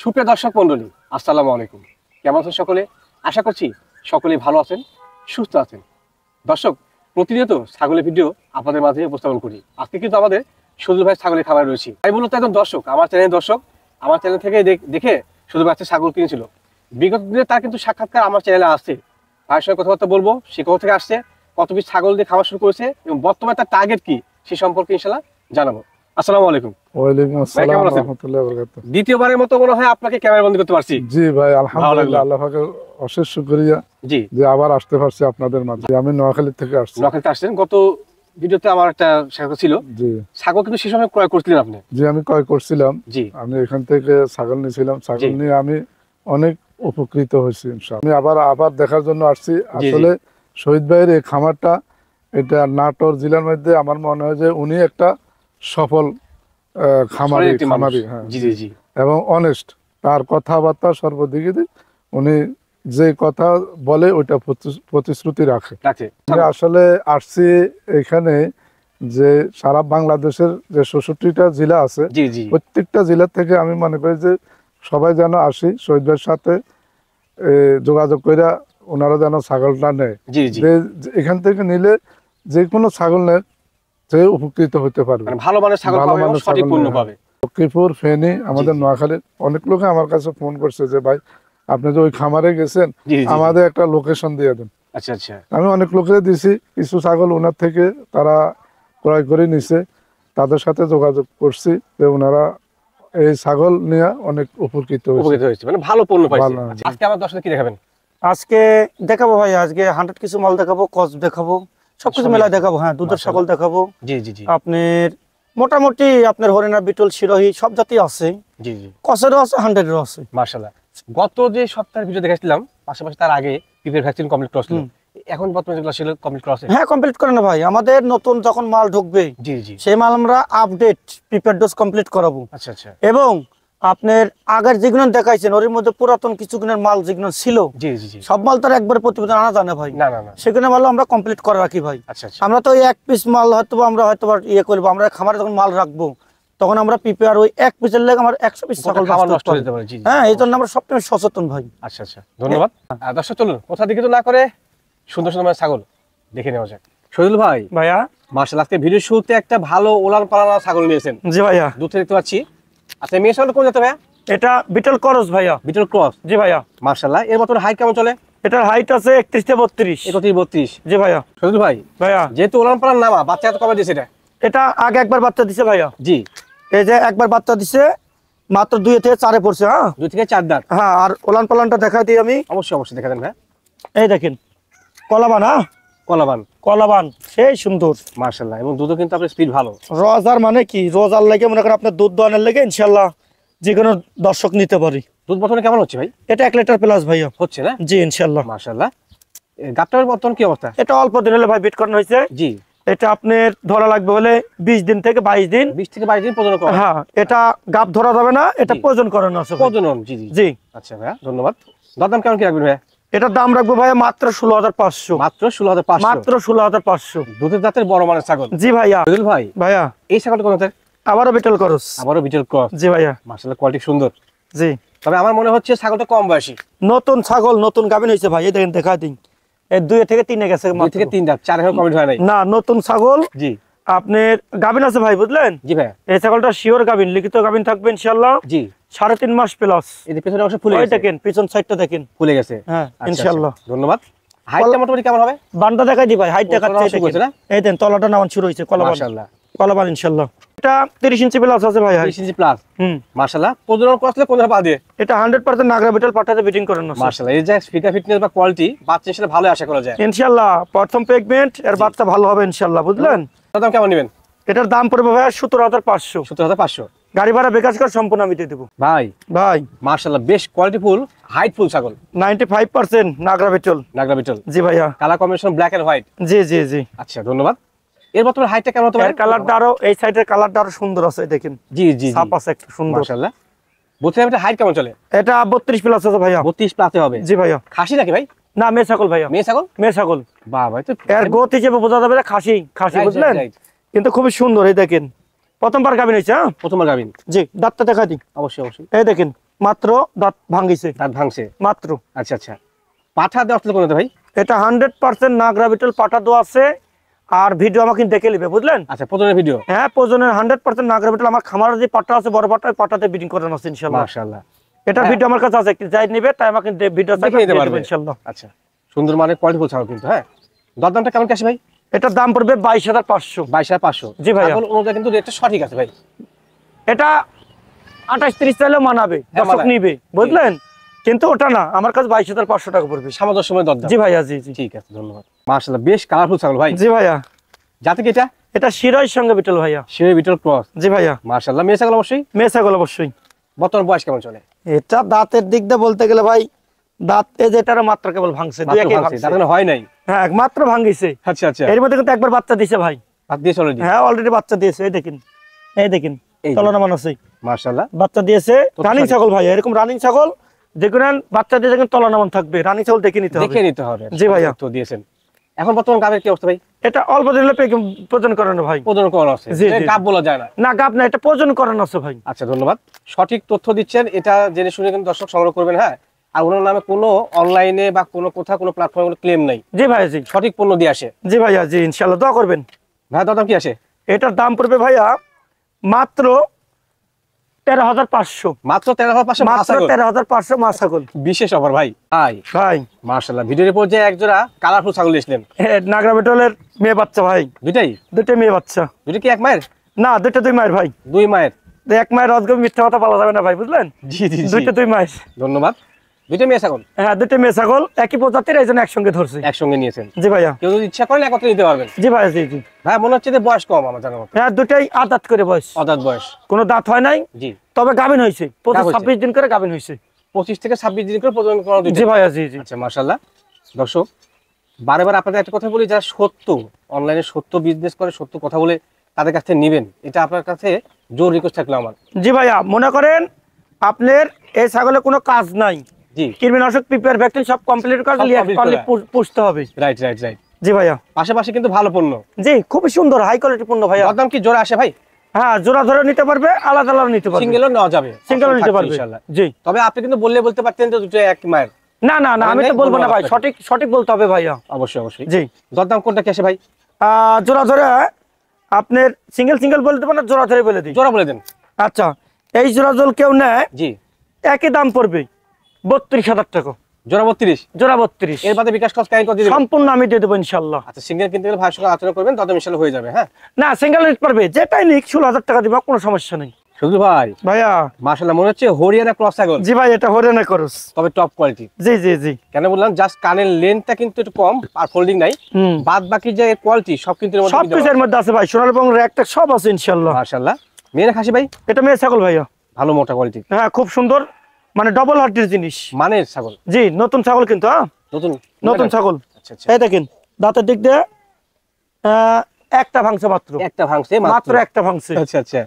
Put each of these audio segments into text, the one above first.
সুপ্রিয় দর্শক মন্ডলী, আসসালামু আলাইকুম। কেমন আছেন সকলে? আশা করছি সকলেই ভালো আছেন, সুস্থ আছেন। দর্শক, প্রতিনিয়ত ছাগলের ভিডিও আপনাদের মাঝে উপস্থাপন করি। আজকে কিন্তু আমাদের সজল ভাই ছাগলের খামারে রয়েছি। আমি মূলত একজন দর্শক, আমার চ্যানেল থেকে দেখে সজল ভাই ছাগল কিনেছিল। বিগত দিনে তার কিন্তু সাক্ষাৎকার আমার চ্যানেলে আসছে। ভাইয়ের সঙ্গে কথাবার্তা বলবো, সে কোথা থেকে আসছে, কত পিস ছাগল দিয়ে খাওয়া শুরু করেছে এবং বর্তমানে তার টার্গেট কি সে সম্পর্কে ইনশাআল্লাহ জানাবো। আসসালামু আলাইকুম। ওয়ালাইকুম আসসালাম ওয়া রাহমাতুল্লাহি ওয়া বারাকাতুহু। দ্বিতীয়বারের মতো মনে হয় আপনাকে ক্যামেরা বন্দি করতে পারছি। জি ভাই, আলহামদুলিল্লাহ, আল্লাহ পাকের অশেষ শুকরিয়া জি যে আবার আসতে পারছি আপনাদের মাঝে। আমি নোয়াখালী থেকে আসছি। নোয়াখালীতে আসছেন। গত ভিডিওতে আমার একটা সাক্ষাৎ ছিল, জি ছাগল কিন্তু সে সময় ক্রয় করছিলেন আপনি। জি আমি ক্রয় করছিলাম। জি আমি এখান থেকে ছাগল নিয়েছিলাম। ছাগল নিয়ে আমি অনেক উপকৃত হয়েছি ইনশাআল্লাহ। আমি আবার দেখার জন্য আসছি। আসলে শহীদ ভাইয়ের এই খামারটা, এটা নাটোর জেলার মধ্যে আমার মনে হয় যে উনি একটা সফল খামারি। হ্যাঁ, জি জি জি এবং অনেস্ট। তার কথাবার্তা সর্বদিকে উনি যে কথা বলে ওইটা প্রতিশ্রুতি রাখে। আমি আসলে আসছি এখানে যে সারা বাংলাদেশের যে ৬৬টা জেলা আছে, প্রত্যেকটা জেলা থেকে আমি মনে করি যে সবাই যেন আসি, শহীদ ভাইয়ের সাথে যোগাযোগ করে ওনারা যেন ছাগলটা নেয়। এখান থেকে নিলে যে কোনো ছাগল নেয় সে উপকৃত হতে পারবে, ভালো মানের ছাগল পাবে। লক্ষ্মীপুর, ফেনী, আমাদের নোয়াখালীর অনেক লোকে আমার কাছে ফোন করছে যে ভাই আপনি যে ওই খামারে গেছেন, আমাদের একটা লোকেশন দিয়ে দেন। আচ্ছা আচ্ছা। আমি অনেক লোকের দিছি, কিছু ছাগল ওনার থেকে তারা ক্রয় করে নিছে, তাদের সাথে যোগাযোগ করছি যে ওনারা এই ছাগল নিয়ে অনেক উপকৃত হয়েছে, মানে ভালো পণ্য পাইছে। আজকে আমার দর্শক কি দেখাবেন? আজকে দেখাবো ভাই, আজকে 100 কিছু মাল দেখাবো, কস দেখাবো, সবকিছু মেলা দেখাবো। হ্যাঁ, দুধের ছাগল দেখাবো। জি জি জি। আপনার মোটামুটি আপনার হরিণা, বিটল, শিরোহী সব জাতি আছে। জি জি। কসেরও আছে, 100-এরও আছে। মাশাআল্লাহ। গত যে সপ্তাহের ভিডিও দেখাইছিলাম, পাশাপাশি তার আগে পিপের ভ্যাকসিন কমপ্লিট করছিল। এখন বর্তমানে যেগুলো ছিল কমপ্লিট করা আছে? হ্যাঁ, কমপ্লিট করে না ভাই। আমাদের নতুন যখন মাল ঢুকবে, জি জি, সেই মাল আমরা আপডেট পিপের ডোজ কমপ্লিট করাবো। আচ্ছা আচ্ছা। এবং আপনার আগের যেগুলো দেখাইছেন ওর মধ্যে পুরাতন কিছু গুণের মাল যেগুলো ছিল, জি জি জি, সব মাল তার একবারে প্রতিবেদন আনা জানে ভাই। না না না, সেগুলো মাল আমরা কমপ্লিট করে রাখি ভাই। আচ্ছা আচ্ছা। আমরা তো ওই এক পিস মাল হয়তো আমরা ইয়ে করবো, আমরা খামারে যখন মাল রাখবো তখন আমরা পিপিআর ওই এক পিসের লেগে আমার 100 পিস ছাগল নষ্ট হয়ে যেতে পারে। হ্যাঁ, এই জন্য আমরা সবসময় সচেতন ভাই। আচ্ছা আচ্ছা, ধন্যবাদ। দর্শক চলুন কোথা দিকে তো না করে সুন্দর সুন্দর ছাগল দেখে নেওয়া যাক। সজল ভাই, ভাইয়া মাশাআল্লাহ, আজকে ভিডিও শুরুতে একটা ভালো ওলান পালানা ছাগল নিয়েছেন। জি ভাইয়া, দুধ দেখতে পাচ্ছি। আচ্ছা, মেয়ে ছাগল কোন জাতের ভাইয়া? এটা বিটল ক্রস ভাইয়া। বিটল ক্রস। জি ভাইয়া। মাশাআল্লাহ, এর মতন হাইট কেমন চলে? এটার হাইট আছে 31 থেকে 32। 31-32। জি ভাইয়া। সজল ভাই, ভাইয়া যেহেতু ওলান পালান নামা, বাচ্চা এত কবে দিয়েছে এটা? এটা আগে একবার বাচ্চা দিছে ভাইয়া। জি, এই যে একবার বাচ্চা দিছে, মাত্র 2 থেকে 4 পড়ছে। হ্যাঁ, 2 থেকে 4 দাঁত। হ্যাঁ, আর ওলান পালানটা দেখাই দিই আমি। অবশ্যই অবশ্যই দেখা দেন ভাই। এই দেখেন কলাবান। হ্যাঁ, কলাবান সেই সুন্দর মাশাআল্লাহ, এবং দুধও কিন্তু আপনার স্পিড ভালো। রোজার মানে কি, রোজার লাগে মনে করেন আপনার দুধ দোয়ানোর লাগে ইনশাআল্লাহ যে কোনো দর্শক নিতে পারি। দুধ বর্তমানে কেমন হচ্ছে ভাই? এটা 1 লিটার প্লাস ভাইয়া হচ্ছে না? জি ইনশাআল্লাহ। মাশাআল্লাহ। গাবটার বর্তমান কি অবস্থা? এটা অল্প দিন হলে ভাই বিট করানো হয়েছে। জি, এটা আপনার ধরা লাগবে হলে 20 দিন থেকে 22 দিন। 20 থেকে 22 দিন প্রজনন করা। হ্যাঁ, এটা গাব ধরা যাবে না, এটা প্রজনন করানো আছে। প্রজনন, জি জি জি। আচ্ছা ভাইয়া, ধন্যবাদ। দাম কেমন কি রাখবেন ভাইয়া? এটার দাম রাখবো ভাইয়া মাত্র 16,500। মাত্র 16,500? মাত্র 16,500। দুধের জাতের বড় মানের ছাগল। জি ভাইয়া। সজল ভাই, ভাইয়া এই ছাগলটা কোন জাতের? আবারও বিটল ক্রস। আবারও বিটল ক্রস। জি ভাইয়া। মাশাআল্লাহ, কোয়ালিটি সুন্দর। জি, তবে আমার মনে হচ্ছে ছাগলটা কম বয়সী। নতুন ছাগল, নতুন গাভিন হয়েছে ভাই। এই দেখেন, দেখা দিন, এই 2 থেকে 3 গেছে। 2 থেকে 3 দাঁত, 4 এর কমপ্লিট হয় নাই না, নতুন ছাগল। জি, আপনার গাভিন আছে ভাই, বুঝলেন? জি ভাই। এই ছাগলটা শিওর গাভিন, লিখিত গাভিন থাকবে ইনশাআল্লাহ। জি, 3.5 মাস প্লাস। এই যে পেছনে অংশ ফুলে গেছে, দেখেন পিছন সাইডটা দেখেন ফুলে গেছে। হ্যাঁ, আচ্ছা, ইনশাআল্লাহ। আচ্ছা, ধন্যবাদ। হাইটটা মোটামুটি কেমন হবে? বানটা দেখাই দি ভাই, হাইট দেখাচ্ছে। এই দেন তলাটা নামান শুরু হইছে, কলাবান। মাশাআল্লাহ, কলাবান ইনশাআল্লাহ। এটা 30 ইঞ্চি প্লাস আছে ভাই। 30 ইঞ্চি প্লাস। মাশাআল্লাহ, প্রজনন করলে কোন পা দিয়ে? এটা 100% নাগরা বিটল পাঠাতে বিটিং করানো আছে। মাশাআল্লাহ, এই যে ফিগার ফিটনেস বা কোয়ালিটি বাচ্চা হিসেবে ভালো আশা করা যায় ইনশাআল্লাহ। প্রথম প্রেগন্যান্ট, এর বাচ্চা ভালো হবে ইনশাআল্লাহ, বুঝলেন? দাম কেমন নেবেন? এটার দাম পড়বে ভাই 17,500। 17,500। গাড়ি ভাড়া বিকাশ করে সম্পূর্ণ আমি দিয়ে দেব ভাই। ভাই মাশাআল্লাহ, বেশ কোয়ালিটিফুল হাইটফুল ছাগল। 95% নাগরা বিটল। জি ভাইয়া। Colour combination black and white. জি জি জি। আচ্ছা, ধন্যবাদ। এর বর্তমানে হাইটটা কেমন হতে পারে? এর কালারটা আরো, এই সাইডের কালারটা আরো সুন্দর আছে, দেখেন। জি জি, ছাপ আছে একটা সুন্দর। মাশাআল্লাহ। বলছিলাম এটা হাইট কেমন চলে? এটা 32 প্লাস আছে ভাইয়া। 32 প্লাসে হবে? জি ভাইয়া। খাসি নাকি ভাই? না, মেয়ে ছাগল ভাইয়া। মেয়ে ছাগল। বাহ ভাই, তো এর গোত হিসেবে বোঝা যাবে খাসি, বুঝলেন? কিন্তু খুবই সুন্দর। এই দেখেন, প্রথমবার গাভিন হয়েছে। হ্যাঁ, প্রথমবার গাভিন। জি, দাঁতটা দেখা দিই। অবশ্যই অবশ্যই। এই দেখেন মাত্র দাঁত ভাঙিছে, দাঁত ভাঙছে মাত্র। আচ্ছা আচ্ছা, পাঠা দেওয়া আসলে কোনটা ভাই? এটা 100% নাগরা বিটল পাঠা দেওয়া আছে, আর ভিডিও আমাকে দেখে নিবে, বুঝলেন? আচ্ছা, প্রথমে ভিডিও। হ্যাঁ, প্রজনের 100% নাগরা বিটল। আমার খামারে যে পাঠা আছে বড় পাঠা, পাঠাতে ব্রিডিং করানো আছে ইনশাআল্লাহ। মাশাআল্লাহ, এটা ভিডিও আমার কাছে আছে, যাই নিবে তাই আমাকে ভিডিও দেখে নিতে পারবে ইনশাআল্লাহ। আচ্ছা, সুন্দর মানে কোয়ালিটি বলছাও কিন্তু। হ্যাঁ, দরদামটা কেমন আসে ভাই? এটার দাম পড়বে 22,500। 22,500। জি ভাই, ছাগল অনুযায়ী কিন্তু রেটটা সঠিক আছে ভাই। এটা 28-30 চাইলেও মানাবে, দর্শক নিবে, বুঝলেন? কিন্তু ওটা না, আমার কাছে 22,500 টাকা পড়বে, সামঞ্জস্য সময় দরদাম। জি ভাইয়া, জি জি, ঠিক আছে, ধন্যবাদ। মাশাআল্লাহ, বেশ কালারফুল ছাগল ভাই। জি ভাইয়া। যাতে কি এটা? এটা শিরোইর সঙ্গে বিটল ভাইয়া। শিরোই বিটল ক্রস। জি ভাইয়া। মাশাআল্লাহ, মেয়ে ছাগল অবশ্যই? মেয়ে ছাগল অবশ্যই। বর্তমান বয়স কেমন চলে? এটা দাঁতের দিক দিয়ে বলতে গেলে ভাই, দাঁত এই যে এটার মাত্র কেবল ভাঙছে, দুই একই ভাঙছে, দাঁত হয় নাই। হ্যাঁ, একমাত্র ভাঙিছে। আচ্ছা আচ্ছা, এর মধ্যে কিন্তু একবার বাচ্চা দিয়েছে ভাই। বাদ দিয়ে অলরেডি? হ্যাঁ, অলরেডি বাচ্চা দিয়েছে, এই দেখেন, এই দেখেন, চলনা মানুষই মাশাআল্লাহ বাচ্চা দিয়েছে। রানিং ছাগল ভাই, এরকম রানিং ছাগল দেখুন, বাচ্চা দিয়ে দেখেন তলনা মান থাকবে, রানিং ছাগল দেখে নিতে হবে। জি ভাইয়া। তো দিয়েছেন। এখন বর্তমান গাবের কি অবস্থা ভাই? এটা অল্প দিন হলে প্রজন করানো ভাই। প্রজন করানো আছে, গাব বলা যায় না। না, গাব না, এটা প্রজন করানো আছে ভাই। আচ্ছা, ধন্যবাদ, সঠিক তথ্য দিচ্ছেন, এটা জেনে শুনে কিন্তু দর্শক সংগ্রহ করবেন। হ্যাঁ, আর ওনার নামে কোনো অনলাইনে বা কোনো কোথাও কোনো প্ল্যাটফর্মে কোনো ক্লেম নাই। জি ভাইয়া, জি, সঠিক পণ্য দিয়ে আসে। জি ভাইয়া, জি, ইনশাআল্লাহ দোয়া করবেন। ভাই, দাম কি আসে? এটার দাম পড়বে ভাইয়া মাত্র 13,500। মাত্র 13,500? মাত্র 13,500 মা ছাগল, বিশেষ অফার ভাই। ভাই ভাই মাশাআল্লাহ, ভিডিওর পর যে এক জোড়া কালারফুল ছাগল এসলেন, নাগরা বেটলের মেয়ে বাচ্চা ভাই। দুইটাই? দুটো মেয়ে বাচ্চা। দুটো কি এক মায়ের? না, দুটো দুই মায়ের ভাই। দুই মায়ের? এক মায়ের অজগর মিথ্যা কথা বলা যাবে না ভাই, বুঝলেন? জি জি, দুটো দুই মায়ের। ধন্যবাদ। দুইটা মেয়ে ছাগল? হ্যাঁ, দুটো মেয়ে ছাগল, একই প্রজাতির, এই জন্য একসঙ্গে ধরছে। একসঙ্গে নিয়েছেন? জি ভাইয়া। কেউ যদি ইচ্ছা করেন একত্রে নিতে পারবেন? জি ভাইয়া, জি জি। ভাই, মনে হচ্ছে যে বয়স কম আমার জানার মতো। হ্যাঁ, দুটাই আদাত করে বয়স। অদাত বয়স? কোনো দাঁত হয় নাই, জি। তবে গাভিন হয়েছে, 25-26 দিন করে গাভিন হয়েছে। 25 থেকে 26 দিন করে প্রজনন করানো। জি ভাইয়া, জি জি। আচ্ছা, মাশাআল্লাহ। দর্শক, বারে বারে আপনাদের একটা কথা বলি, যারা সত্য অনলাইনে সত্য বিজনেস করে, সত্য কথা বলে তাদের কাছ থেকে নেবেন, এটা আপনার কাছে জোর রিকোয়েস্ট থাকলো আমার। জি ভাইয়া, মনে করেন আপনার এই ছাগলে কোনো কাজ নাই, জি, কৃমিনাশক, পিপিআর, ভ্যাকসিন সব কমপ্লিট করে পুষতে হবে। Right right right. জি ভাইয়া। পাশাপাশি কিন্তু ভালো পণ্য। জি, খুবই সুন্দর হাই কোয়ালিটি পণ্য ভাইয়া। দাম কি জোড়া আসে ভাই? হ্যাঁ, জোড়া ধরে নিতে পারবে, আলাদা আলাদা নিতে পারবে, সিঙ্গেলও নেওয়া যাবে, সিঙ্গেল নিতে পারবে ইনশাআল্লাহ। জি। তবে আপনি কিন্তু বলতে পারতেন যে দুটো এক মায়ের। না না না, আমি তো বলবো না ভাই, সঠিক সঠিক বলতে হবে ভাইয়া। অবশ্যই অবশ্যই। জি। দরদাম কোনটা কি আসে ভাই? জোড়া ধরে আপনার সিঙ্গেল সিঙ্গেল বলে দেবো না, জোড়া ধরে বলে দিই? জোড়া বলে দেন। আচ্ছা, এই জোড়া জল কেউ নেয়, জি, একই দাম পড়বে 32,000 টাকা। জোড়া 32? জোড়া 32। এর বাদে বিকাশ খরচ কাইন করে দিবেন? সম্পূর্ণ আমি দিয়ে দেবো ইনশাআল্লাহ। আচ্ছা, সিঙ্গেল কিনতে গেলে ভাইয়ের সঙ্গে আলোচনা করবেন, দরদাম ইনশাআল্লাহ হয়ে যাবে। হ্যাঁ, না, সিঙ্গেল নিতে পারবে, যেটাই নিক 16,000 টাকা দিবা, কোনো সমস্যা নেই। শুধু ভাই ভাইয়া মাশাআল্লাহ, মনে হচ্ছে হরিয়ানা ক্রস ছাগল। জি ভাই, এটা হরিয়ানা ক্রস, তবে টপ কোয়ালিটি। জি জি জি। কেন বললাম, জাস্ট কানের লেন্থটা কিন্তু একটু কম আর ফোল্ডিং নাই, বাদ বাকি যে কোয়ালিটি সব কিন্তু এর মধ্যে সব কিছুর মধ্যে আছে ভাই, সোনার এবং র্যাকটা সব আছে ইনশাআল্লাহ। মাশাআল্লাহ। মেয়ে খাসি ভাই? এটা মেয়ে ছাগল ভাইয়া, ভালো মোটা কোয়ালিটি। হ্যাঁ, খুব সুন্দর, মানে ডবল হার্টের জিনিস, মানের ছাগল। জি, নতুন ছাগল কিন্তু। হ্যাঁ, নতুন নতুন ছাগল। আচ্ছা আচ্ছা। এই দেখেন, দাঁতের দিক দিয়ে একটা ভাঙছে, মাত্র একটা ভাঙছে, মাত্র একটা ভাঙছে। আচ্ছা আচ্ছা।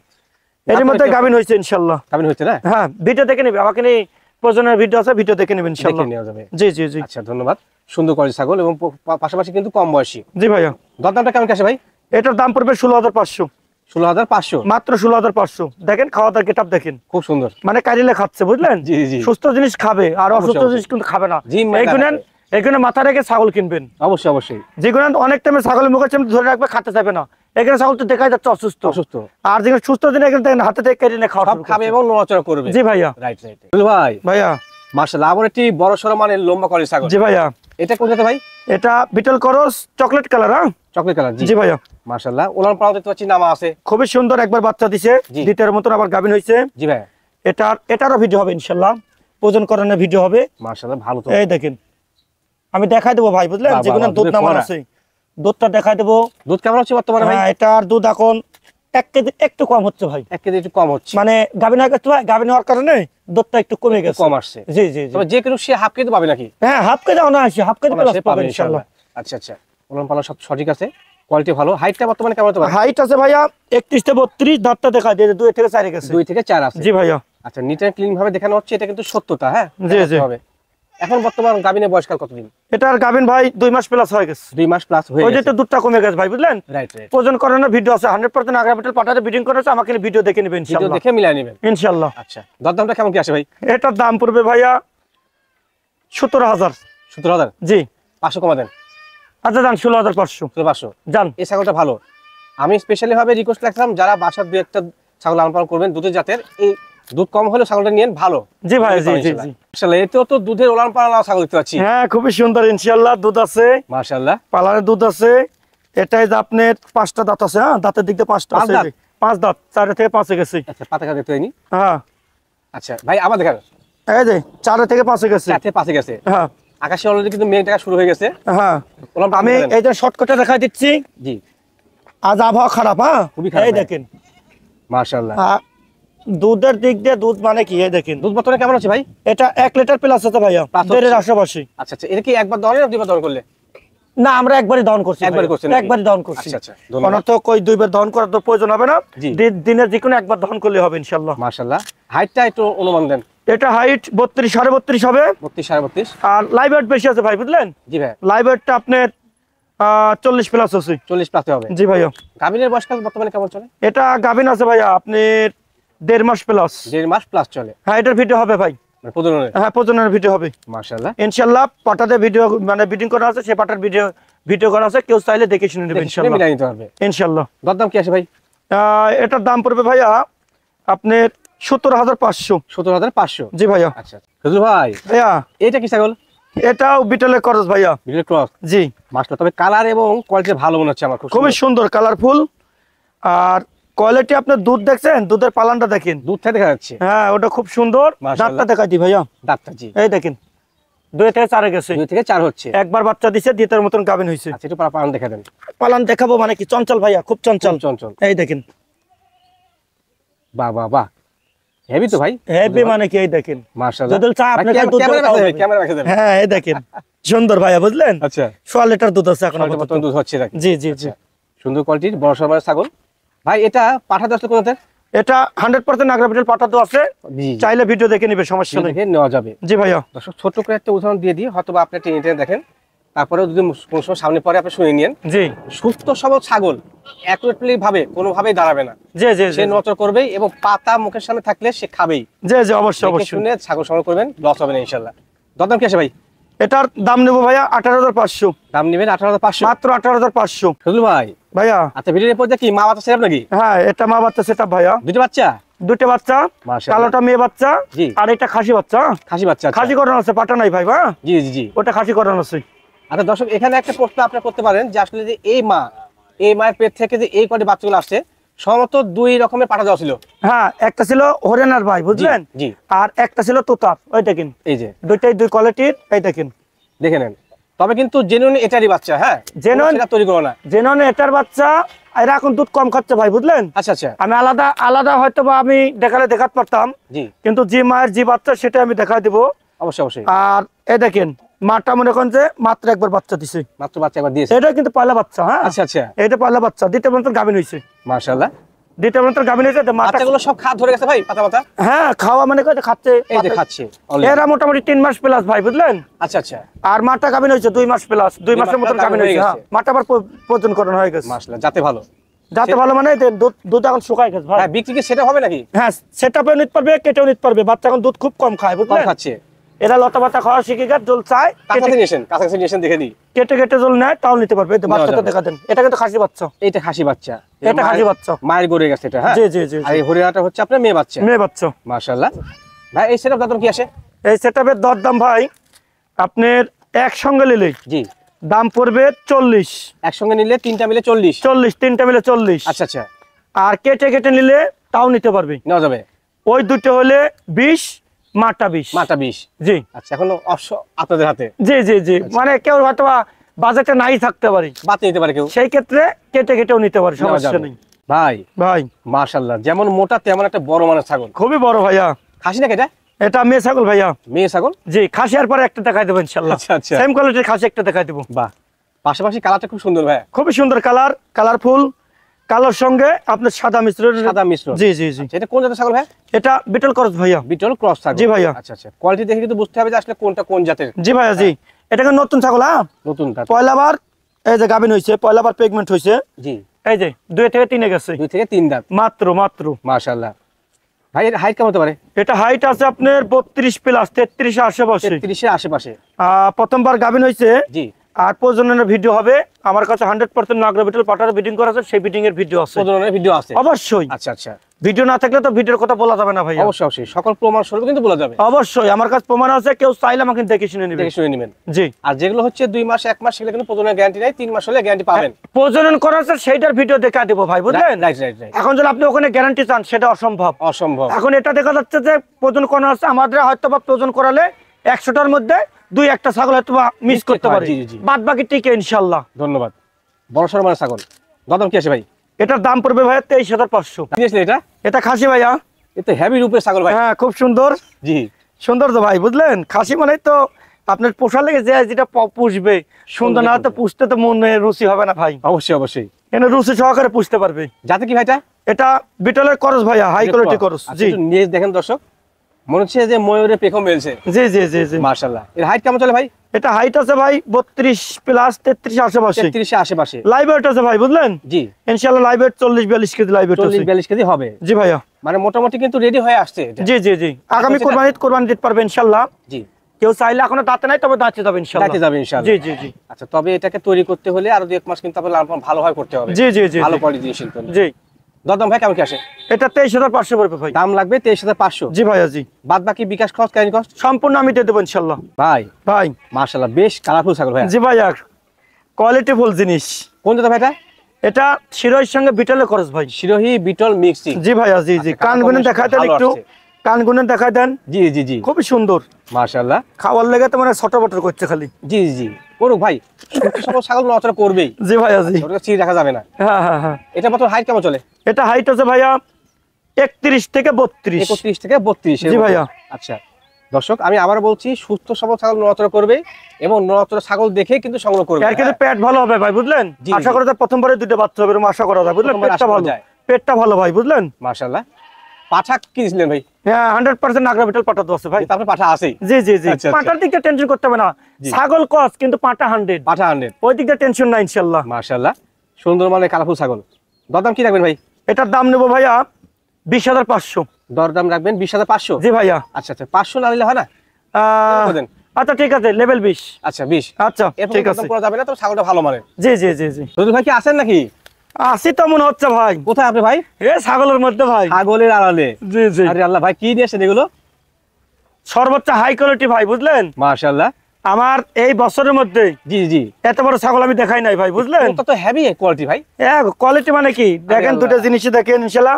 এর মধ্যে গাভিন হয়েছে ইনশাআল্লাহ। গাভিন হচ্ছে না? হ্যাঁ, ভিডিও দেখে নেবে, আমাকে নিয়ে প্রজনের ভিডিও আছে, ভিডিও দেখে নেবেন ইনশাআল্লাহ। দেখে নেওয়া যাবে। জি জি জি। আচ্ছা, ধন্যবাদ। সুন্দর কোয়ালিটি ছাগল এবং পাশাপাশি কিন্তু কম বয়সী। জি ভাইয়া। দরদামটা কেমন আসে ভাই? এটার দাম পড়বে 16,500। 16,500? মাত্র 16,500। দেখেন, খাওয়া দাওয়ার গেটআপ দেখেন, খুব সুন্দর। মানে কারিলে খাচ্ছে, বুঝলেন? জি জি। সুস্থ জিনিস খাবে, আর অসুস্থ জিনিস কিন্তু খাবে না। এইগুলো মাথা রেখে ছাগল কিনবেন। অবশ্যই অবশ্যই। যেগুলো অনেক টাইমে ছাগলের মুখে ধরে রাখবে, খাতে চাইবে না, এখানে ছাগল তো দেখাই যাচ্ছে অসুস্থ। অসুস্থ। আর যেগুলো সুস্থ দিনে এখানে দেখেন হাতে থেকে কেটে খাওয়া সব খাবে এবং নড়াচড়া করবে। জি ভাইয়া। Right right. ভাই ভাইয়া মাশাআল্লাহ, আবার একটি বড় সরো মানের লম্বা কোয়ালিটি ছাগল। জি ভাইয়া। এটা কোন জাতের ভাই? এটা বিটল ক্রস, চকলেট কালার। হ্যাঁ, চকলেট কালার। জি ভাইয়া। মাশাআল্লাহ, ওলান পালাতে দেখতে পাচ্ছি নামা আছে। খুবই সুন্দর, একবার বাচ্চা দিছে, দ্বিতীয় মতন আবার গাভিন হয়েছে। জি ভাই। এটারও ভিডিও হবে ইনশাআল্লাহ, ওজন করানোর ভিডিও হবে। মাশাআল্লাহ, ভালো তো। এই দেখেন, আমি দেখাই দেবো ভাই, বুঝলেন? যেগুলো দুধ নামার আছে, দুধটা দেখাই দেবো। দুধ কেমন হচ্ছে বর্তমানে ভাই? এটার দুধ এখন 1 কেজি একটু কম হচ্ছে ভাই। 1 কেজি একটু কম হচ্ছে, মানে গাভিন হয়ে গেছে ভাই, গাভিন হওয়ার কারণে দুধটা একটু কমে গেছে, কম আসছে। জি জি। তবে যে কেউ সে হাফ কেজি পাবে নাকি? হ্যাঁ, হাফ কেজি না আসে, হাফ কেজি প্লাস পাবে ইনশাআল্লাহ। আচ্ছা আচ্ছা, ওলান পালা সব সঠিক আছে, কোয়ালিটি ভালো। হাইটটা বর্তমানে কেমন হতে পারে? হাইট আছে ভাইয়া 31 থেকে 32, দাঁতটা দেখাই দিয়ে 2 থেকে 4 গেছে। 2 থেকে 4 আছে। জি ভাইয়া। আচ্ছা, নিট এন্ড ক্লিন ভাবে দেখানো হচ্ছে, এটা কিন্তু সত্যতা। হ্যাঁ, জি জি। এখন বর্তমান গাবিনের বয়সকাল কতদিন? এটার গাবিন ভাই 2 মাস প্লাস হয়ে গেছে। 2 মাস প্লাস হয়ে ওই যে গেছে। তো দুধটা কমে গেছে ভাই, বুঝলেন? Right right. ওজন করানোর ভিডিও আছে, 100% আগ্রাবিটেল পাঠাতে ব্রিডিং করেছে, আমাকে ভিডিও দেখে নেবেন ভিডিও ইনশাআল্লাহ। দেখে মিলাই নেবেন ইনশাআল্লাহ। আচ্ছা, দরদামটা কেমন কি আসে ভাই? এটার দাম পড়বে ভাইয়া 17,000। 17,000? জি। 500 কমা দেন। আচ্ছা যান 16,500 500 যান। এই ছাগলটা ভালো। আমি স্পেশালি ভাবে রিকোয়েস্ট রাখলাম যারা বাসার দুই একটা ছাগল লালন পালন করবেন দুধের জাতের, এই দুধ কম হলেও ছাগলটা নিয়েন ভালো। জি ভাই, জি জি জি। আসলে এতেও তো দুধের ওলান পালান ছাগল দেখতে পাচ্ছি। হ্যাঁ খুবই সুন্দর ইনশাআল্লাহ, দুধ আছে মাশাআল্লাহ। পালারের দুধ আছে। এটাই যে আপনার 5টা দাঁত আছে, হ্যাঁ দাঁতের দিক দিয়ে 5টা আছে। 5 দাঁত, 4 থেকে 5 গেছে। আচ্ছা, পাতা খাতে দেখতে হয়নি। হ্যাঁ আচ্ছা ভাই আবার দেখান। এই যে 4 থেকে 5 গেছে। 4 থেকে 5 গেছে। হ্যাঁ আকাশে অলরেডি কিন্তু মেঘ দেখা শুরু হয়ে গেছে। হ্যাঁ ওলান পালান আমি দেখান। এই যে শর্টকাটে দেখাই দিচ্ছি। জি। আজ আবহাওয়া খারাপ, হ্যাঁ খুবই খারাপ এই ভাই। দেখেন মাশাআল্লাহ। দুধের দিক দিয়ে দুধ মানে কি, এই দেখেন দুধ বর্তমানে কেমন আছে ভাই? এটা 1 লিটার প্লাস আছে ভাইয়া, প্লাস হচ্ছে। দেড়ের আশেপাশে। আচ্ছা আচ্ছা, এটা কি একবার দহন না দুইবার দহন করলে? না আমরা একবারই দহন করছি। একবারই করছেন নাকি? একবারই দহন করছি। আচ্ছা আচ্ছা, ধন্যবাদ। অনর্থ কই দুইবার দহন করার তো প্রয়োজন হবে না। জি। দিনের যে কোনো একবার দহন করলে হবে ইনশাআল্লাহ। মাশাআল্লাহ। হাইটটা একটু অনুমান দেন। এটা হাইট 32 32.5 হবে। 32 32.5? আর লাইভ ওয়েট বেশি আছে ভাই, বুঝলেন? জি ভাই। লাইভ ওয়েটটা আপনার 40 প্লাস আছে। 40 প্লাস হবে। জি ভাইয়া। গাবিনের বয়সকাল বর্তমানে কেমন চলে? এটা গাবিন আছে ভাইয়া আপনার 1.5 মাস প্লাস। 1.5 মাস প্লাস চলে। হ্যাঁ এটার ভিডিও হবে ভাই। মানে প্রজননের? হ্যাঁ প্রজননের ভিডিও হবে মাশাআল্লাহ। ইনশাআল্লাহ। পাটাতে ভিডিও মানে ব্রিডিং করা আছে, সে পাটার ভিডিও করা আছে, কেউ চাইলে দেখে শুনে নেবে ইনশাআল্লাহ। মিলাই নিতে পারবে ইনশাআল্লাহ। দরদাম কি আসে ভাই? এটার দাম পড়বে ভাইয়া আপনার 17,500। 17,500? জি ভাইয়া। আচ্ছা হুজুর ভাই, ভাইয়া এটা কি ছাগল? এটাও বিটলের খরচ ভাইয়া। বিটল ক্রস? জি। মাশাআল্লাহ, তবে কালার এবং কোয়ালিটি ভালো মনে হচ্ছে আমার। খুবই সুন্দর কালারফুল। আর কোয়ালিটি আপনার দুধ দেখছেন, দুধের পালানটা দেখেন, দুধ থেকে দেখা যাচ্ছে। হ্যাঁ ওটা খুব সুন্দর। মাশাআল্লাহ। দাঁতটা দেখাই দি ভাইয়া, দাঁতটা। জি। এই দেখেন 2 থেকে 4 গেছে। 2 থেকে 4 হচ্ছে। একবার বাচ্চা দিছে, দ্বিতীয় মতন গাবিন হয়েছে। আচ্ছা, একটু পালান দেখা দেন। পালান দেখাবো মানে কি, চঞ্চল ভাইয়া, খুব চঞ্চল। চঞ্চল। এই দেখেন বাহ বাহ বাহ, হেভি তো ভাই। হেভি মানে কি, এই দেখেন মাশাআল্লাহ। যদি চা আপনাকে দুধ ক্যামেরা রেখে দেন। হ্যাঁ এই দেখেন সুন্দর ভাইয়া, বুঝলেন? আচ্ছা, 1.5 লিটার দুধ আছে এখন বর্তমানে আপাতত। দুধ হচ্ছে নাকি? জি জি জি। সুন্দর কোয়ালিটির বড় সরমানের ছাগল ভাই। এটা পাঠাতে আসলে কোথাতে? এটা 100% আগ্রাবিটেল পাঠাতো আছে, জি, চাইলে ভিডিও দেখে নিবে, সমস্যা নেই। দেখে নেওয়া যাবে। জি ভাইয়া। দর্শক ছোট্ট করে একটা উদাহরণ দিয়ে দিই, হয়তো আপনি টেনে দেখেন, তারপরেও যদি কোনো সময় সামনে পরে আপনি শুনে নিন। জি। সুস্থ সবল ছাগল অ্যাকুরেটলি ভাবে কোনোভাবেই দাঁড়াবে না। জি জি সে নচর করবেই এবং পাতা মুখের সামনে থাকলে সে খাবেই। জি জি অবশ্যই দেখে অবশ্যই। শুনে ছাগল সংগ্রহ করবেন, লস হবে না ইনশাআল্লাহ। দরদাম কি আছে ভাই? এটার দাম নেবো ভাইয়া 18,500। দাম নেবেন 18,500? মাত্র 18,500 ফজলু ভাই। ভাইয়া। আচ্ছা, ভিডিওর পর কি মা বাচ্চা সেরাপ নাকি? হ্যাঁ এটা মা বাচ্চা সেটা ভাইয়া, দুটো বাচ্চা? দুটো বাচ্চা। মাশাআল্লাহ। কালোটা মেয়ে বাচ্চা, জি। আর এটা খাসি বাচ্চা। খাসি বাচ্চা? আচ্ছা। খাসি করানো আছে, পাটা নাই ভাই। বা জি জি জি। ওটা খাসি করানো আছে। আচ্ছা দর্শক, এখানে একটা প্রশ্ন আপনারা করতে পারেন যে আসলে যে এই মায়ের পেট থেকে যে এই কটি বাচ্চাগুলো আসছে, সম্ভবত 2 রকমের পাঠা দেওয়া ছিল। হ্যাঁ একটা ছিল হরিয়ানার ভাই, বুঝলেন? জি। আর একটা ছিল তোতার। ওই দেখেন এই যে দুইটাই 2 কোয়ালিটির, এই দেখেন দেখে নেন। তবে কিন্তু জেনুইন এটারই বাচ্চা। হ্যাঁ, জেনুইন সেটা তৈরি করো না। জেনুইন এটার বাচ্চা। এরা এখন দুধ কম খাচ্ছে ভাই, বুঝলেন? আচ্ছা আচ্ছা। আমি আলাদা আলাদা হয়তো বা আমি দেখাতে পারতাম, জি। কিন্তু যে মায়ের যে বাচ্চা সেটা আমি দেখাই দেবো। অবশ্যই অবশ্যই। আর এই দেখেন মাটা মনে করেন যে মাত্র একবার বাচ্চা দিছে, মাত্র বাচ্চা একবার দিয়েছে। এটা কিন্তু পয়লা বাচ্চা। হ্যাঁ আচ্ছা আচ্ছা। এটা পয়লা বাচ্চা, দ্বিতীয় পর্যন্ত গাভিন হয়েছে। মাশাআল্লাহ। দ্বিতীয় পর্যন্ত গাভিন হয়েছে। মাটা বাচ্চাগুলো সব খাওয়া ধরে গেছে ভাই, পাতা পাতা? হ্যাঁ খাওয়া মানে কত খাচ্ছে, এই যে খাচ্ছে already। এরা মোটামুটি 3 মাস প্লাস ভাই, বুঝলেন? আচ্ছা আচ্ছা। আর মাটা গাভিন হয়েছে 2 মাস প্লাস, 2 মাসের মতন গাভিন হয়েছে। হ্যাঁ মাটা আবার প্রজন করণ হয়ে গেছে। মাশাআল্লাহ, যাতে ভালো। যাতে ভালো মানে দুধ এখন শুকায় গেছে ভাই। হ্যাঁ, বিক্রি কি সেটা হবে নাকি? হ্যাঁ সেটাপেও নিতে পারবে, কেটেও নিতে পারবে। বাচ্চা এখন দুধ খুব কম খায়, কম বুঝলেন? খাচ্ছে। এরা লতা পাতা খাওয়া শিখে গেছে, জল চায়, কাছাকাছি নিয়েছেন দেখে দিই। কেটে জল নেয়, তাও নিতে পারবে। বাচ্চাটা দেখা দেন, এটা কিন্তু খাসি বাচ্চা। এইটা খাসি বাচ্চা? এটা খাসি বাচ্চা, মায়ের গড়ে গেছে এটা। হ্যাঁ জি জি জি। আর এই হরিয়ানাটা হচ্ছে আপনার মেয়ে বাচ্চা? মেয়ে বাচ্চা। মাশাআল্লাহ। ভাই এই সেটআপ দাম কি আসে? এই সেটআপের দরদাম ভাই আপনার একসঙ্গে নিলে জি দাম পড়বে 40। একসঙ্গে নিলে তিনটা মিলে 40? 40, তিনটা মিলে 40। আচ্ছা আচ্ছা। আর কেটে নিলে তাও নিতে পারবে, নেওয়া যাবে। ওই দুটো হলে 20, মাটা 20। মাটা 20? জি। আচ্ছা, এখন আপনাদের হাতে। জি জি জি। মানে কেউ হয়তো বাজেটে নাই থাকতে পারে, বাতি নিতে পারে কেউ, সেই ক্ষেত্রে কেটেও নিতে পারে, সমস্যা নেই ভাই। ভাই মাশাআল্লাহ, যেমন মোটা তেমন একটা বড় মানের ছাগল। খুবই বড় ভাইয়া। খাসি নাকি এটা? এটা মেয়ে ছাগল ভাইয়া। মেয়ে ছাগল? জি। খাসি আর পরে একটা দেখাই দেবো ইনশাআল্লাহ। আচ্ছা আচ্ছা। সেম কোয়ালিটির খাসি একটা দেখাই দেবো। বাহ, পাশাপাশি কালারটা খুব সুন্দর ভাই। খুবই সুন্দর কালার, কালারফুল। কালোর সঙ্গে আপনার সাদা মিশ্রণ। সাদা মিশ্রণ, জি জি জি। এটা কোন জাতের ছাগল ভাই? এটা বিটল ক্রস ভাইয়া। বিটল ক্রস ছাগল, জি ভাইয়া। আচ্ছা আচ্ছা, কোয়ালিটি দেখে কিন্তু বুঝতে হবে যে আসলে কোনটা কোন জাতের। জি ভাইয়া জি। এটা কিন্তু নতুন ছাগল, হ্যাঁ নতুন দাঁত। পয়লাবার এই যে গাভিন হইছে, পয়লাবার প্রেগন্যান্ট হইছে। জি, এই যে 2 থেকে 3 গেছে, 2 থেকে 3 দাঁত মাত্র মাত্র। মাশাআল্লাহ। ভাই এর হাইট কেমন হতে পারে? এটা হাইট আছে আপনার 32 প্লাস, 33 এর আশেপাশে। 33 এর আশেপাশে। প্রথমবার গাভিন হইছে। জি। আর প্রজননের ভিডিও হবে আমার কাছে 100% নাগরা বিটল পাটার ব্রিডিং করা আছে, সেই ব্রিডিং এর ভিডিও আছে। প্রজননের ভিডিও আছে অবশ্যই। আচ্ছা আচ্ছা, ভিডিও না থাকলে তো ভিডিওর কথা বলা যাবে না ভাই। অবশ্যই অবশ্যই, সকল প্রমাণ স্বরূপ কিন্তু বলা যাবে। অবশ্যই আমার কাছে প্রমাণ আছে, কেউ চাইলে আমাকে দেখে শুনে নেবে, দেখে শুনে নেবেন। জি। আর যেগুলো হচ্ছে 2 মাস 1 মাস, সেগুলো কিন্তু প্রজননের গ্যারান্টি নাই, 3 মাস হলে গ্যারান্টি পাবেন। প্রজনন করা আছে সেইটার ভিডিও দেখা দেব ভাই, বুঝলেন? Right right right. এখন যদি আপনি ওখানে গ্যারান্টি চান সেটা অসম্ভব। অসম্ভব। এখন এটা দেখা যাচ্ছে যে প্রজনন করা আছে, আমাদের হয়তো বা প্রজনন করালে 100টার মধ্যে 2-1টা ছাগল হয়তো বা মিস করতে পারে, বাদ বাকি টিকে ইনশাআল্লাহ। ধন্যবাদ। বড় সরো মানে ছাগল দাম কি আছে ভাই? এটার দাম পড়বে ভাই 23,500। কি আছে এটা? এটা খাসি ভাইয়া। এটা হেভি রূপের ছাগল ভাই। হ্যাঁ খুব সুন্দর। জি, সুন্দর তো ভাই, বুঝলেন? খাসি মানে তো আপনার পোষা লেগে যে যেটা পুষবে, সুন্দর না তো পুষতে তো মনে রুচি হবে না ভাই। অবশ্যই অবশ্যই, এনে রুচি সহকারে পুষতে পারবে। যাতে কি ভাইটা? এটা বিটলের করস ভাইয়া, হাই কোয়ালিটি করস। জি, নিয়ে দেখেন দর্শক, মনে হচ্ছে যে ময়ূরের পেখম মেলছে। জি জি জি জি, মাশাআল্লাহ। এর হাইট কেমন চলে ভাই? এটা হাইট আছে ভাই 32 প্লাস, 33 আশেপাশে। 33 এর আশেপাশে। লাইভ ওয়েট আছে ভাই, বুঝলেন? জি, ইনশাআল্লাহ live weight 40-42 KG live weight আছে। 40-42 কেজি হবে। জি ভাইয়া, মানে মোটামুটি কিন্তু রেডি হয়ে আসছে এটা। জি জি জি। আগামী কোরবানি দিতে পারবে ইনশাআল্লাহ। জি, কেউ চাইলে এখনো দাঁতে নাই, তবে দাঁতে যাবে ইনশাআল্লাহ। দাঁতে যাবে ইনশাআল্লাহ। জি জি জি। আচ্ছা, তবে এটাকে তৈরি করতে হলে আরো 2-1 মাস কিন্তু আপনার লালন ভালোভাবে করতে হবে। জি জি জি, ভালো কোয়ালিটি জিনিস কিন্তু। জি। দাম ভাই কেমন কি আসে? এটা 23,500 পড়বে ভাই। দাম লাগবে 23,500। জি ভাইয়া জি। বাদ বাকি বিকাশ খরচ, ক্যারিং কস্ট সম্পূর্ণ আমি দিয়ে দেবো ইনশাআল্লাহ। ভাই ভাই মাশাআল্লাহ, বেশ কালারফুল ছাগল ভাই। জি ভাইয়া, কোয়ালিটি ফুল জিনিস। কোন জাতের ভাইটা? এটা শিরোহির সঙ্গে বিটলের খরচ ভাই। Sirohi beetle mixing. জি ভাইয়া জি জি। আচ্ছা, কানগুনে দেখায় দেন একটু, কানগুনে দেখায় দেন। জি জি জি, খুবই সুন্দর মাশাআল্লাহ। খাওয়ার লেগে তো মানে ছোট বটর করছে খালি। জি জি, করুক ভাই, সকল ছাগল নড়াচড়া করবেই। জি ভাইয়া জি। ওটা চিড় রাখা যাবে না। হ্যাঁ হ্যাঁ হ্যাঁ। এটা মত হাইট কেমন চলে? এটা হাইট আছে ভাইয়া 31 থেকে 32। 31 থেকে 32। জি ভাইয়া। আচ্ছা দর্শক, আমি আবার বলছি, সুস্থ সবল ছাগল নড়াচড়া করবে এবং নড়াচড়া ছাগল দেখে কিন্তু সংগ্রহ করবে। এর কিন্তু পেট ভালো হবে ভাই, বুঝলেন? আশা করা যায় প্রথমবারে 2টা বাচ্চা হবে এরকম আশা করা যায়, বুঝলেন? পেটটা ভালো, পেটটা ভালো ভাই, বুঝলেন? মাশাআল্লাহ। পাঠা কি দিছিলেন ভাই? হ্যাঁ 100% নাগরা বিটল পাঠা তো আছে ভাই। তারপরে পাঠা আছেই। জি জি জি। পাঠার দিকে টেনশন করতে হবে না, ছাগল কস কিন্তু পাঠা 100। পাঠা 100, ওই দিকে টেনশন নাই ইনশাআল্লাহ। মাশাআল্লাহ, সুন্দর মানে কালারফুল ছাগল। দাম কি রাখবেন ভাই? এটার দাম নেব ভাইয়া 20,500। দরদাম রাখবেন 20,500? জি ভাইয়া। আচ্ছা আচ্ছা, 500 না নিলে হয় না? আচ্ছা ঠিক আছে, লেভেল 20। আচ্ছা 20। আচ্ছা ঠিক আছে, করা যাবে না তো, ছাগলটা ভালো মানের। জি জি জি জি। রুদুল ভাই কি আছেন নাকি? আসি তো মনে হচ্ছে ভাই। কোথায় আপনি ভাই? এ ছাগলের মধ্যে ভাই। ছাগলের আড়ালে? জি জি। আরে আল্লাহ ভাই, কি নিয়েছেন এগুলো? সর্বোচ্চ হাই কোয়ালিটি ভাই, বুঝলেন? মাশাআল্লাহ। আমার এই বছরের মধ্যে জি জি, এত বড় ছাগল আমি দেখাই নাই ভাই, বুঝলেন? ওটা তো হেভি কোয়ালিটি ভাই। কোয়ালিটি মানে কি দেখেন, দুটো জিনিসই দেখেন ইনশাআল্লাহ।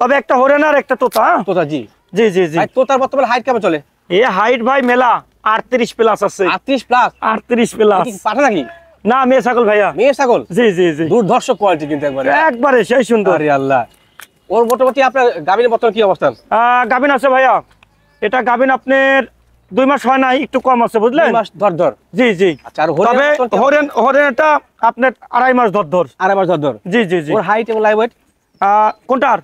তবে একটা হরিয়ানা আর একটা তোতা। তোতা, জি জি জি জি। ভাই তোতার বর্তমানে হাইট কেমন চলে? এই হাইট ভাই মেলা 38 প্লাস আছে। 38 প্লাস? 38 প্লাস। পাঠা নাকি? না মেয়ে ছাগল ভাইয়া। মেয়ে ছাগল? জি জি জি। দুর্ধর্ষ কোয়ালিটি কিন্তু একবারে। একবারে সেই সুন্দর। আরে আল্লাহ। ওর মোটামুটি আপনার গাভীর বর্তমান কি অবস্থান? গাভিন আছে ভাইয়া। এটা গাভিন আপনার 2 মাস হয় নাই, একটু কম আছে, বুঝলেন? 2 মাস ধর। জি জি। আচ্ছা, আর তবে হরিয়ানাটা আপনার 2.5 মাস ধর। 2.5 মাস ধর। জি জি জি। ওর হাইট এবং লাইভ ওয়েট কোনটার?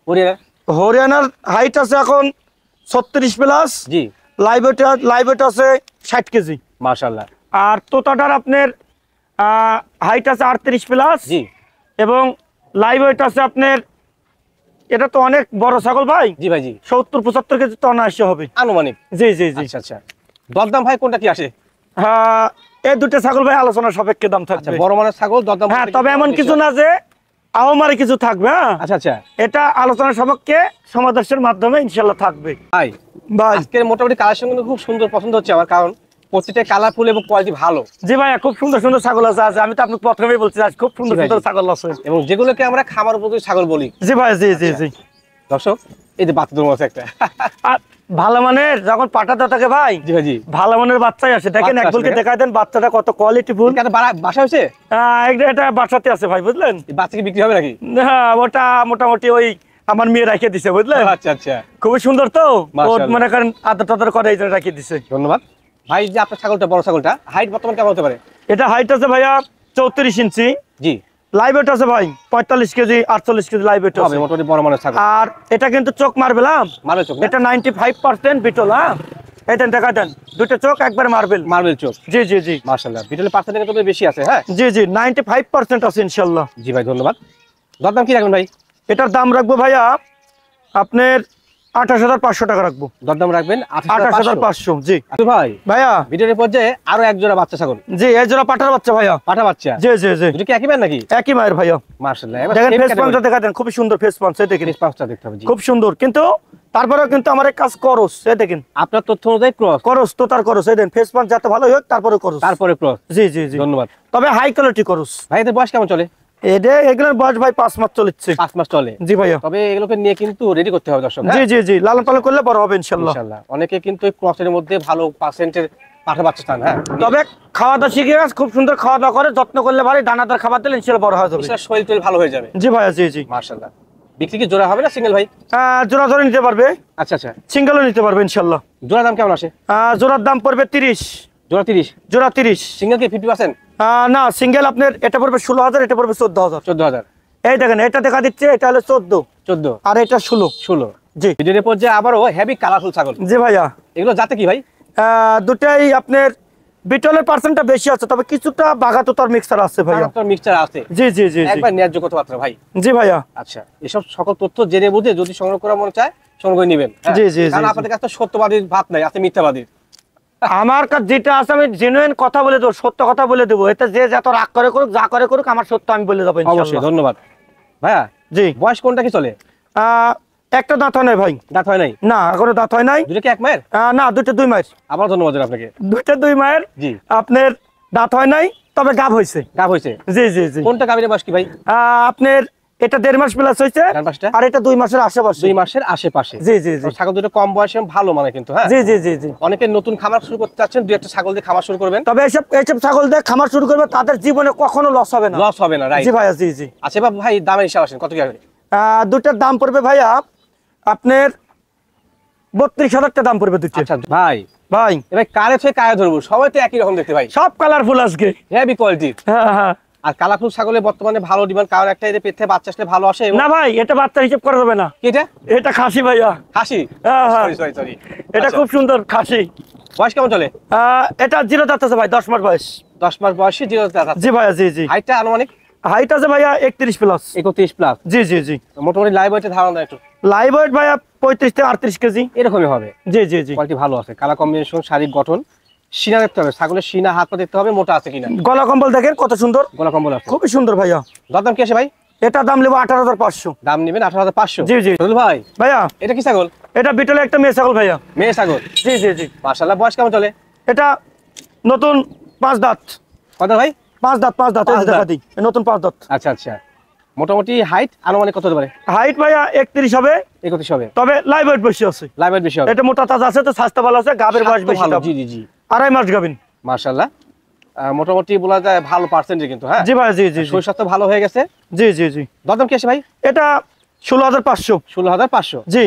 হরিয়ানা? হরিয়ানার হাইট আছে এখন 36 প্লাস। জি। লাইভ ওয়েট আছে 60 কেজি। মাশাআল্লাহ। আর তোতাটার আপনার হাইট আছে 38 প্লাস। জি। এবং লাইভ ওয়েট আছে আপনার, এটা তো অনেক বড় ছাগল ভাই। জি ভাই জি। 70-75 কেজি তো অনায়াসে হবে আনুমানিক। জি জি জি। আচ্ছা আচ্ছা, দরদাম ভাই কোনটা কি আসে? এই দুটো ছাগল ভাই আলোচনা সাপেক্ষে দাম থাকবে। বড় মানের ছাগল দরদাম? হ্যাঁ, তবে এমন কিছু না যে আহমারি কিছু থাকবে। আচ্ছা আচ্ছা, এটা আলোচনা সাপেক্ষে সমাবেশের মাধ্যমে ইনশাআল্লাহ থাকবে। ভাই আজকের মোটামুটি কালেকশন কিন্তু খুব সুন্দর পছন্দ হচ্ছে আমার, কারণ প্রত্যেকটা কালারফুল এবং কোয়ালিটি ভালো। জি ভাই, খুব সুন্দর সুন্দর ছাগল আছে। আমি তো আপনাকে প্রথমেই বলছি আজ খুব সুন্দর সুন্দর ছাগল আছে, এবং যেগুলোকে আমরা খামার উপযোগী ছাগল বলি। জি ভাই জি জি জি। দর্শক, এই যে বাচ্চা আছে একটা ভালো মানের, যখন পাঠাতে থাকে ভাই, জি ভাই জি, ভালো মানের বাচ্চাই আসে। দেখেন একজনকে দেখাই দেন বাচ্চাটা কত কোয়ালিটি ফুল। বাসা হয়েছে? এটা বাচ্চাতে আছে ভাই, বুঝলেন? বাচ্চা কি বিক্রি হবে নাকি? হ্যাঁ, ওটা মোটামুটি ওই আমার মেয়ে রেখে দিছে, বুঝলেন? আচ্ছা আচ্ছা, খুবই সুন্দর তো, মনে করেন আদর টাদর করে এই জন্য রেখে দিছে। ধন্যবাদ ভাই। যে আপনার ছাগলটা, বড় ছাগলটা, হাইট বর্তমানে কেমন হতে পারে? এটা হাইট আছে ভাইয়া 34 ইঞ্চি। জি। লাইভ ওয়েট আছে ভাই 45 কেজি 48 কেজি লাইভ ওয়েট আছে মোটামুটি বড় মানের ছাগল। আর এটা কিন্তু চোখ মার্বেল মার্বেল চোখ, এটা 95% বিটল এটা দেখা দেন দুটো চোখ একবার মার্বেল মার্বেল চোখ। জি জি জি মাশাআল্লাহ, বিটলের পার্সেন্টেজ কিন্তু বেশি আছে। হ্যাঁ জি জি 95% আছে ইনশাআল্লাহ। জি ভাই ধন্যবাদ। দরদাম কি রাখবেন ভাই? এটার দাম রাখবো ভাইয়া আপনার 28,500 টাকা রাখবো। দরদাম রাখবেন 28,500। জি ভাই ভাইয়া ভিডিওর পর্যায়ে আরো এক জোড়া বাচ্চা ছাগল। জি এই জোড়া পাঠার বাচ্চা ভাইয়া। পাঠা বাচ্চা? জি জি জি দুটো কি একই ম্যান নাকি? একই মায়ের ভাইয়া। মাশাআল্লাহ, দেখেন ফেস পাঁচটা দেখা দেন, খুব সুন্দর ফেস পাঁচ। এই দেখেন ফেস পাঁচটা দেখতে হবে। জি খুব সুন্দর, কিন্তু তারপরেও কিন্তু আমার এক কাজ করস। এই দেখেন আপনার তথ্য অনুযায়ী ক্রস, করস তো তার করস। এই দেখেন ফেস পাঁচ যাতে ভালো হোক তারপরে করস, তারপরে ক্রস। জি জি জি ধন্যবাদ তবে হাই কোয়ালিটি করস। ভাই। এদের বয়স কেমন চলে? এগুলোর বয়স ভাই 5 মাস চলেছে। 5 মাস চলে। জি ভাইয়া। তবে এগুলোকে নিয়ে কিন্তু রেডি করতে হবে দর্শক। জি জি জি লালন পালন করলে বড় হবে ইনশাআল্লাহ। ইনশাআল্লাহ। অনেকে কিন্তু এই ক্রসের মধ্যে ভালো পার্সেন্টের পাঠা বাচ্চা স্থান। হ্যাঁ তবে খাওয়া দাওয়া শিখে গেছে, খুব সুন্দর খাওয়া দাওয়া করে, যত্ন করলে ভালো, দানাদার খাবার দিলে ইনশাআল্লাহ বড় হয়ে যাবে। ইনশাআল্লাহ শরীর টরীর ভালো হয়ে যাবে। জি ভাইয়া জি জি মাশাআল্লাহ। বিক্রি কি জোড়া হবে না সিঙ্গেল ভাই? জোড়া ধরে নিতে পারবে, আচ্ছা আচ্ছা। সিঙ্গেলও নিতে পারবে ইনশাআল্লাহ। জোড়া দাম কেমন আসে? জোড়ার দাম পড়বে 30। জোড়া 30? জোড়া 30। সিঙ্গেল কি 50%? না সিঙ্গেল আপনার এটা পড়বে 16,000, এটা পড়বে 14,000। 14,000। এই দেখেন এটা দেখা দিচ্ছে, এটা হলো 14 আর এটা 16। জি ভিডিওর পর্যায়ে আবারও হেভি কালারফুল ছাগল। জি ভাইয়া। এগুলো জাতে কি ভাই? দুটাই আপনার বিটলের পার্সেন্টটা বেশি আছে, তবে কিছুটা বাগাতোতার মিক্সার আছে ভাইয়া। মিক্সচার আছে। জি জি জি একবার ন্যায্য কথাবার্তা ভাই। জি ভাইয়া। আচ্ছা, এসব সকল তথ্য জেনে বুঝে যদি সংগ্রহ করা মনে চায় সংগ্রহ করে নেবেন। জি জি কারণ আপনাদের কাছে সত্যবাদীর ভাত নাই, আছে মিথ্যাবাদীর। আমার কাছে যেটা আছে আমি জেনুইন কথা বলে দেবো, সত্য কথা বলে দেবো। এতে যে যত রাগ করে করুক, যা করে করুক, আমার সত্য আমি বলে দেবো অবশ্যই। ইনশাআল্লাহ। ধন্যবাদ ভাইয়া। জি বয়স কোনটা কি চলে? একটা দাঁত হয় নাই ভাই। দাঁত হয় নাই? না এখনো দাঁত হয় নাই। দুটো কি এক মায়ের? না দুটো 2 মায়ের। আবার ধন্যবাদ আপনাকে। দুটো 2 মায়ের। জি। আপনার দাঁত হয় নাই, তবে গাব হয়েছে। গাব হয়েছে? জি জি জি। কোনটা গাবিনের বয়স কি ভাই? আপনার এটা 1.5 মাস প্লাস হয়েছে, ডান পাশটা? আর এটা 2 মাসের আশেপাশে। 2 মাসের আশেপাশে। জি জি জি। ছাগল দুটো কম বয়সে ভালো মানে কিন্তু। হ্যাঁ জি জি জি জি। অনেকে নতুন খামার শুরু করতে চাচ্ছেন, দুই একটা ছাগল দিয়ে খামার শুরু করবেন। তবে এইসব ছাগল দিয়ে খামার শুরু করবে, তাদের জীবনে কখনো লস হবে না। লস হবে না, রাইট। জি ভাইয়া জি জি। আচ্ছা বাবু ভাই, দামের হিসাব আসেন কত কি হবে? দুটার দাম পড়বে ভাইয়া আপনার 32,000 টাকা দাম পড়বে দুটো। আচ্ছা ভাই, ভাই এবার কারে থেকে কারে ধরবো? সবাই তো একই রকম দেখতে ভাই, সব কালারফুল আজকে, হেভি কোয়ালিটির। হ্যাঁ হ্যাঁ। আর কালারফুল ছাগলে বর্তমানে ভালো ডিমান্ড, কারণ একটা এদের পেট থেকে বাচ্চা আসলে ভালো আসে। না ভাই এটা বাচ্চা হিসেব করা যাবে না। কি এটা? এটা খাসি ভাইয়া। হাসি? হ্যাঁ হ্যাঁ। সরি। এটা খুব সুন্দর খাসি। বয়স কেমন চলে? এটা 0 দাঁত আছে ভাই, 10 মাস বয়স। 10 মাস বয়সে 0 দাঁত। জি ভাইয়া জি জি। হাইটটা আনুমানিক? হাইট আছে ভাইয়া 31 প্লাস। 31 প্লাস? জি জি জি। মোটামুটি লাইভ ওয়েটে ধারণা দেন একটু। লাইভ ওয়েট ভাইয়া 35 থেকে 38 কেজি এরকমই হবে। জি জি জি। কোয়ালিটি ভালো আছে, কালার কম্বিনেশন, শারীরিক গঠন। সিনা দেখতে হবে, ছাগলের সিনা হাত পা দেখতে হবে মোটা আছে কিনা। গলা কম্বল দেখেন কত সুন্দর, গলা কম্বল আছে, খুবই সুন্দর ভাইয়া। দরদাম কি আছে ভাই? এটা দাম নেবো 18,500। দাম নেবেন 18,500? জি জি। ভাই ভাইয়া এটা কি ছাগল? এটা বিটলে একটা মেয়ে ছাগল ভাইয়া। মেয়ে ছাগল? জি জি জি। মাশাআল্লাহ। বয়স কেমন চলে? এটা নতুন 5 দাঁত। কত ভাই? 5 দাঁত 5 দাঁত। এই যে দেখা দিই নতুন 5 দাঁত। আচ্ছা আচ্ছা। মোটামুটি হাইট আনুমানিক কত হতে পারে? হাইট ভাইয়া 31 হবে, 31 হবে। তবে লাইভ ওয়েট বেশি আছে। লাইভ ওয়েট বেশি হবে। এটা মোটা তাজা আছে, তো স্বাস্থ্য ভালো আছে, গাবের বয়স বেশি। ভালো। জি জি জি। 2.5 মাস গাবিন। মাশাআল্লাহ। মোটামুটি বলা যায় ভালো পার্সেন্টেজ কিন্তু। হ্যাঁ জি ভাই জি জি। শরীর স্বাস্থ্য ভালো হয়ে গেছে। জি জি জি। দরদাম কি আছে ভাই? এটা 16,500। 16,500? জি।